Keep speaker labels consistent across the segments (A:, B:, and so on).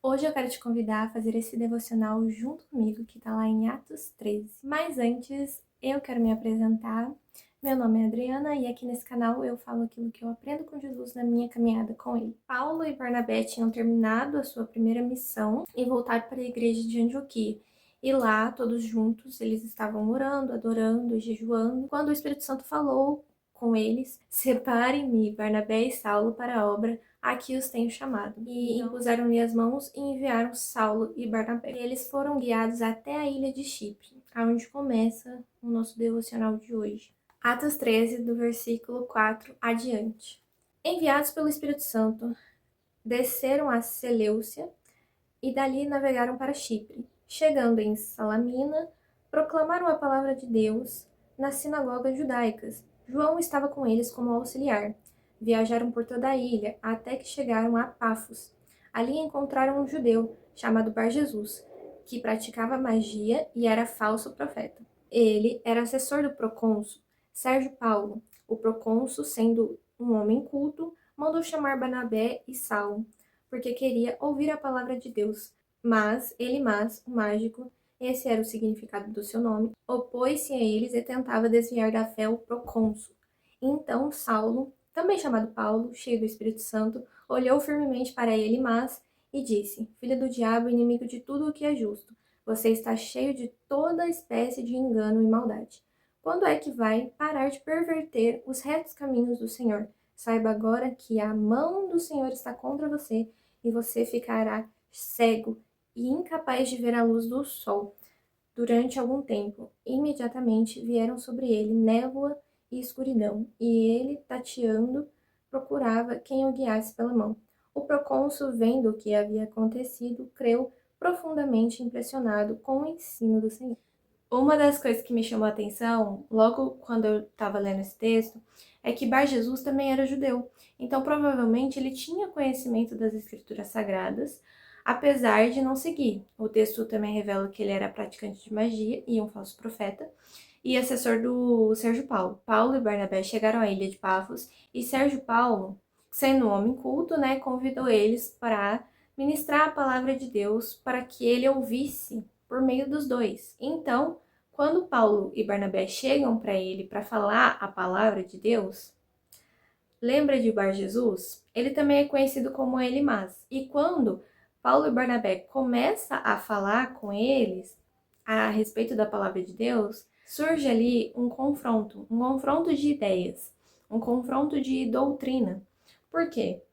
A: Hoje eu quero te convidar a fazer esse devocional junto comigo, que está lá em Atos 13. Mas antes, eu quero me apresentar. Meu nome é Adriana e aqui nesse canal eu falo aquilo que eu aprendo com Jesus na minha caminhada com ele. Paulo e Barnabé tinham terminado a sua primeira missão e voltado para a igreja de Antioquia. E lá, todos juntos, eles estavam orando, adorando, jejuando, quando o Espírito Santo falou com eles: separem-me, Barnabé e Saulo, para a obra a que os tenho chamado. E impuseram-lhe as mãos e enviaram Saulo e Barnabé. E eles foram guiados até a ilha de Chipre, aonde começa o nosso devocional de hoje. Atos 13, do versículo 4 adiante. Enviados pelo Espírito Santo, desceram a Seleucia e dali navegaram para Chipre. Chegando em Salamina, proclamaram a palavra de Deus nas sinagogas judaicas. João estava com eles como auxiliar. Viajaram por toda a ilha, até que chegaram a Pafos. Ali encontraram um judeu, chamado Bar-Jesus, que praticava magia e era falso profeta. Ele era assessor do procônsul Sérgio Paulo. O procônsul, sendo um homem culto, mandou chamar Barnabé e Saulo, porque queria ouvir a palavra de Deus. Mas, Elimas, o mágico, esse era o significado do seu nome, opôs-se a eles e tentava desviar da fé o procônsul. Então Saulo, também chamado Paulo, cheio do Espírito Santo, olhou firmemente para Elimas e disse: Filho do diabo, inimigo de tudo o que é justo, você está cheio de toda espécie de engano e maldade. Quando é que vai parar de perverter os retos caminhos do Senhor? Saiba agora que a mão do Senhor está contra você e você ficará cego e incapaz de ver a luz do sol durante algum tempo. Imediatamente vieram sobre ele névoa e escuridão, e ele, tateando, procurava quem o guiasse pela mão. O procônsul, vendo o que havia acontecido, creu, profundamente impressionado com o ensino do Senhor. Uma das coisas que me chamou a atenção, logo quando eu estava lendo esse texto, é que Bar-Jesus também era judeu. Então, provavelmente, ele tinha conhecimento das escrituras sagradas, apesar de não seguir. O texto também revela que ele era praticante de magia e um falso profeta, e assessor do Sérgio Paulo. Paulo e Barnabé chegaram à ilha de Pafos, e Sérgio Paulo, sendo um homem culto, convidou eles para ministrar a palavra de Deus para que ele ouvisse por meio dos dois. Então, quando Paulo e Barnabé chegam para ele para falar a palavra de Deus, lembra de Bar-Jesus? Ele também é conhecido como Elimas. E quando Paulo e Barnabé começam a falar com eles a respeito da palavra de Deus, surge ali um confronto de ideias, um confronto de doutrina. Por quê?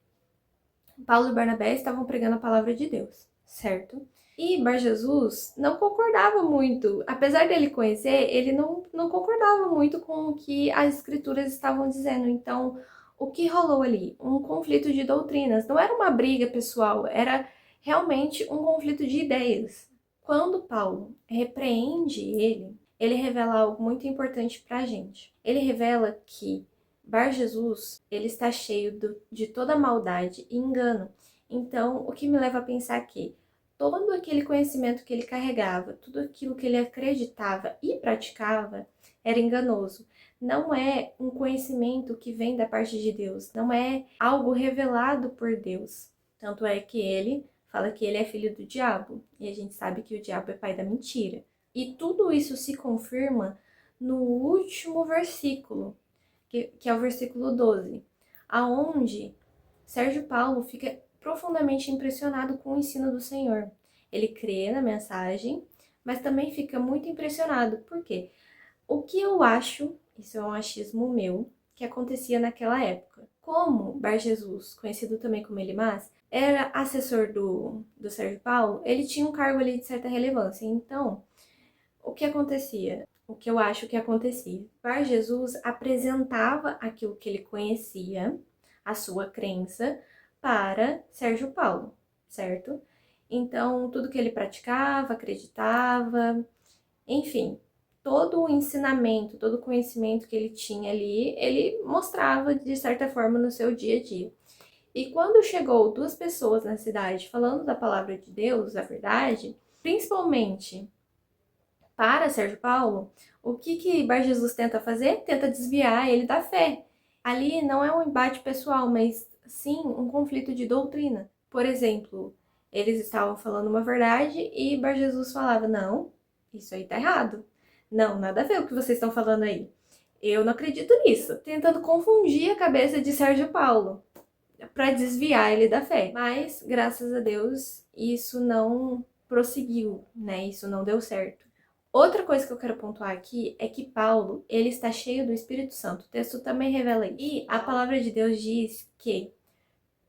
A: Paulo e Barnabé estavam pregando a palavra de Deus, certo? E Bar-Jesus não concordava muito. Apesar dele conhecer, ele não concordava muito com o que as escrituras estavam dizendo. Então, o que rolou ali? Um conflito de doutrinas. Não era uma briga pessoal, era realmente um conflito de ideias. Quando Paulo repreende ele revela algo muito importante para a gente. Ele revela que Bar-Jesus, ele está cheio de toda maldade e engano. Então, o que me leva a pensar que todo aquele conhecimento que ele carregava, tudo aquilo que ele acreditava e praticava, era enganoso. Não é um conhecimento que vem da parte de Deus, não é algo revelado por Deus. Tanto é que ele fala que ele é filho do diabo, e a gente sabe que o diabo é pai da mentira. E tudo isso se confirma no último versículo, que é o versículo 12, aonde Sérgio Paulo fica profundamente impressionado com o ensino do Senhor. Ele crê na mensagem, mas também fica muito impressionado. Por quê? O que eu acho, isso é um achismo meu, que acontecia naquela época. Como Bar-Jesus, conhecido também como Elimas, era assessor do Sérgio Paulo, ele tinha um cargo ali de certa relevância. Então, o que acontecia? O que eu acho que acontecia? Bar-Jesus apresentava aquilo que ele conhecia, a sua crença, para Sérgio Paulo, certo? Então, tudo que ele praticava, acreditava, enfim, todo o ensinamento, todo o conhecimento que ele tinha ali, ele mostrava de certa forma no seu dia a dia. E quando chegou duas pessoas na cidade falando da palavra de Deus, da verdade, principalmente para Sérgio Paulo, o que Bar-Jesus tenta fazer? Tenta desviar ele da fé. Ali não é um embate pessoal, mas sim um conflito de doutrina. Por exemplo, Eles estavam falando uma verdade e Bar Jesus falava, não, isso aí tá errado. Não, nada a ver o que vocês estão falando aí. Eu não acredito nisso. Tentando confundir a cabeça de Sérgio Paulo para desviar ele da fé. Mas, graças a Deus, isso não prosseguiu, né? Isso não deu certo. Outra coisa que eu quero pontuar aqui é que Paulo, ele está cheio do Espírito Santo. O texto também revela isso. E a palavra de Deus diz que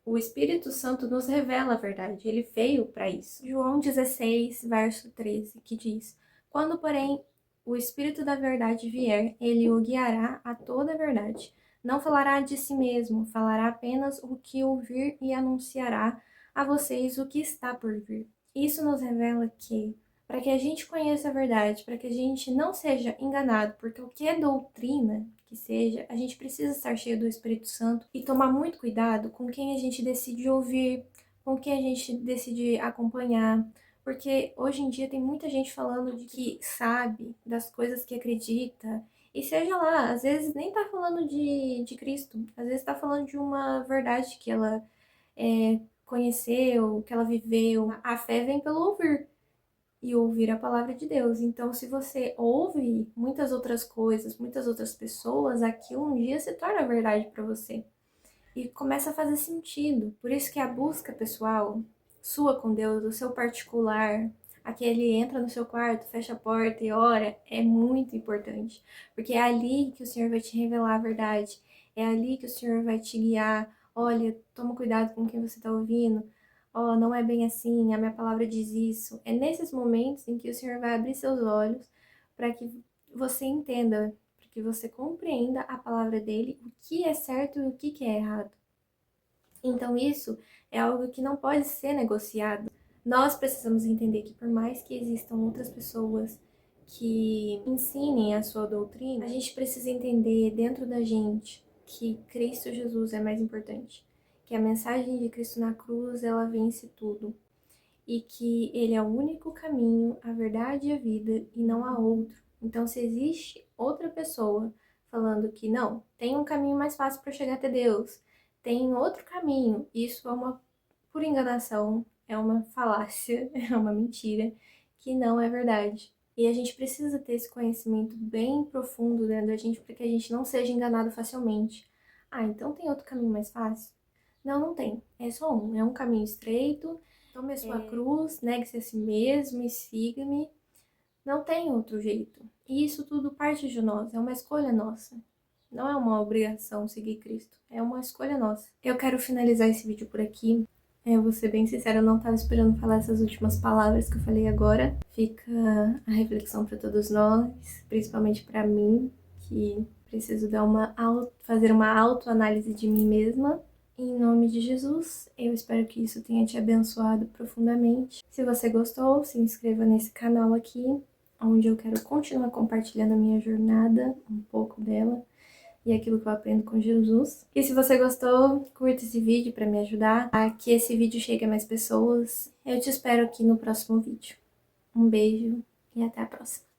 A: o Espírito Santo nos revela a verdade. Ele veio para isso. João 16, verso 13, que diz: Quando, porém, o Espírito da verdade vier, ele o guiará a toda a verdade. Não falará de si mesmo, falará apenas o que ouvir e anunciará a vocês o que está por vir. Isso nos revela que, para que a gente conheça a verdade, para que a gente não seja enganado por qualquer doutrina que seja, a gente precisa estar cheio do Espírito Santo e tomar muito cuidado com quem a gente decide ouvir, com quem a gente decide acompanhar, porque hoje em dia tem muita gente falando de que sabe das coisas que acredita, e seja lá, às vezes nem tá falando de Cristo, às vezes tá falando de uma verdade que ela conheceu, que ela viveu. A fé vem pelo ouvir e ouvir a palavra de Deus. Então, se você ouve muitas outras coisas, muitas outras pessoas, aquilo um dia se torna verdade para você e começa a fazer sentido. Por isso que a busca pessoal sua com Deus, o seu particular, aquele entra no seu quarto, fecha a porta e ora, é muito importante, porque é ali que o Senhor vai te revelar a verdade, é ali que o Senhor vai te guiar. Olha, toma cuidado com quem você está ouvindo. Ó, não é bem assim, a minha palavra diz isso. É nesses momentos em que o Senhor vai abrir seus olhos para que você entenda, para que você compreenda a palavra dele, o que é certo e o que é errado. Então isso é algo que não pode ser negociado. Nós precisamos entender que por mais que existam outras pessoas que ensinem a sua doutrina, a gente precisa entender dentro da gente que Cristo Jesus é mais importante, que a mensagem de Cristo na cruz, ela vence tudo, e que ele é o único caminho, a verdade e a vida, e não há outro. Então, se existe outra pessoa falando que não, tem um caminho mais fácil para chegar até Deus, tem outro caminho, isso é uma pura enganação, é uma falácia, é uma mentira, que não é verdade. E a gente precisa ter esse conhecimento bem profundo dentro da gente para que a gente não seja enganado facilmente. Ah, então tem outro caminho mais fácil? Não, não tem. É só um. É um caminho estreito. Tome a sua cruz, negue-se a si mesmo e siga-me. Não tem outro jeito. E isso tudo parte de nós, é uma escolha nossa. Não é uma obrigação seguir Cristo, é uma escolha nossa. Eu quero finalizar esse vídeo por aqui. Eu vou ser bem sincera, eu não estava esperando falar essas últimas palavras que eu falei agora. Fica a reflexão para todos nós, principalmente para mim, que preciso fazer uma autoanálise de mim mesma. Em nome de Jesus, eu espero que isso tenha te abençoado profundamente. Se você gostou, se inscreva nesse canal aqui, onde eu quero continuar compartilhando a minha jornada, um pouco dela, e aquilo que eu aprendo com Jesus. E se você gostou, curta esse vídeo para me ajudar a que esse vídeo chegue a mais pessoas. Eu te espero aqui no próximo vídeo. Um beijo e até a próxima.